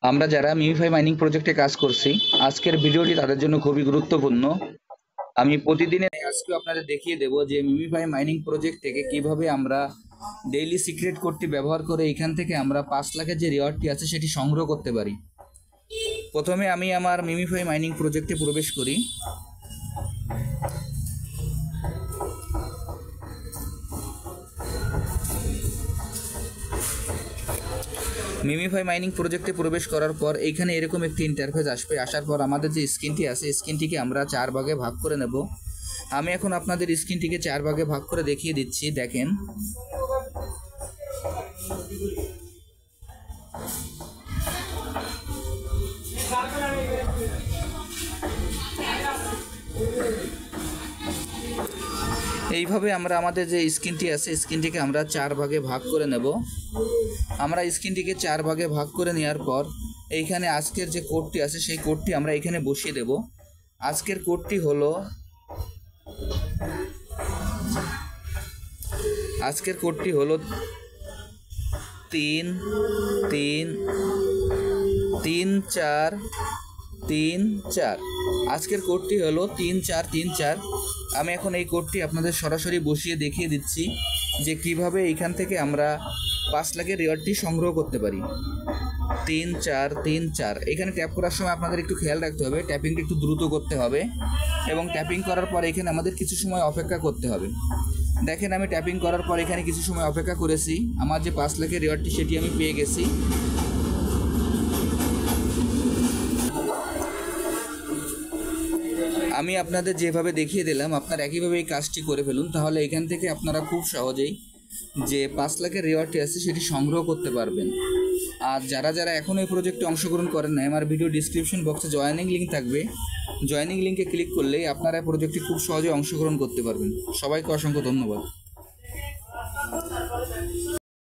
আমরা যারা MemeFi mining প্রজেক্টে কাজ করছি, আজকের ভিডিওটি তাদের জন্য খুবই গুরুত্বপূর্ণ। আমি প্রতিদিনের আজকে আপনাদের দেখিয়ে দেব যে মিমিফাই মাইনিং প্রজেক্ট থেকে কিভাবে আমরা ডেইলি সিক্রেট কোডটি ব্যবহার করে এখান থেকে আমরা 5 লাখের যে রিওয়ার্ডটি আছে সেটি সংগ্রহ করতে পারি। প্রথমে আমি আমার মিমিফাই মাইনিং প্রজেক্টে প্রবেশ করি। মিমিফাই মাইনিং প্রজেক্টে প্রবেশ করার পর এইখানে এরকম একটি ইন্টারফেস আসবে। আসার পর আমাদের যে স্ক্রিনটি আছে স্ক্রিনটিকে আমরা 4 ভাগে ভাগ করে নেব। আমি এখন আপনাদের স্ক্রিনটিকে 4 ভাগে ভাগ করে দেখিয়ে দিচ্ছি, দেখেন। এইভাবে আমরা আমাদের যে স্ক্রিনটি আছে স্ক্রিনটিকে আমরা 4 ভাগে ভাগ করে নেব। আমরা স্ক্রিনটিকে 4 ভাগে ভাগ করে নেওয়ার পর এইখানে আজকের যে কোডটি আছে সেই কোডটি আমরা এখানে বসিয়ে দেব। আজকের কোডটি হলো আজকের কোডটি হলো 3 3 3 4 3 4। আজকের কোডটি হলো 3 4 3 4। আমি এখন এই কোডটি আপনাদের সরাসরি বসিয়ে দেখিয়ে দিচ্ছি যে কিভাবে এইখান থেকে আমরা 5 লাখের রিওয়ার্ডটি সংগ্রহ করতে পারি। 3 4 3 4। এখানে ট্যাপ করার সময় আপনাদের একটু খেয়াল রাখতে হবে, ট্যাপিংটা একটু দ্রুত করতে হবে এবং ট্যাপিং করার পর এখানে আমাদের কিছু সময় অপেক্ষা করতে হবে। দেখেন, আমি ট্যাপিং করার পর এখানে কিছু সময় অপেক্ষা করেছি। আমার যে 5 লাখের রিওয়ার্ডটি সেটি আমি পেয়ে গেছি। আমি আপনাদের যেভাবে দেখিয়ে দিলাম আপনারা একইভাবে এই কাজটি করে ফেলুন, তাহলে এখান থেকে আপনারা খুব সহজেই যে 5 লাখের রিওয়ার্ডটি আছে সেটি সংগ্রহ করতে পারবেন। আর যারা যারা এখনও এই প্রজেক্টে অংশগ্রহণ করেন না, আমার ভিডিও ডিসক্রিপশন বক্সে জয়েনিং লিঙ্ক থাকবে। জয়েনিং লিঙ্কে ক্লিক করলেই আপনারা এই প্রজেক্টে খুব সহজে অংশগ্রহণ করতে পারবেন। সবাইকে অসংখ্য ধন্যবাদ।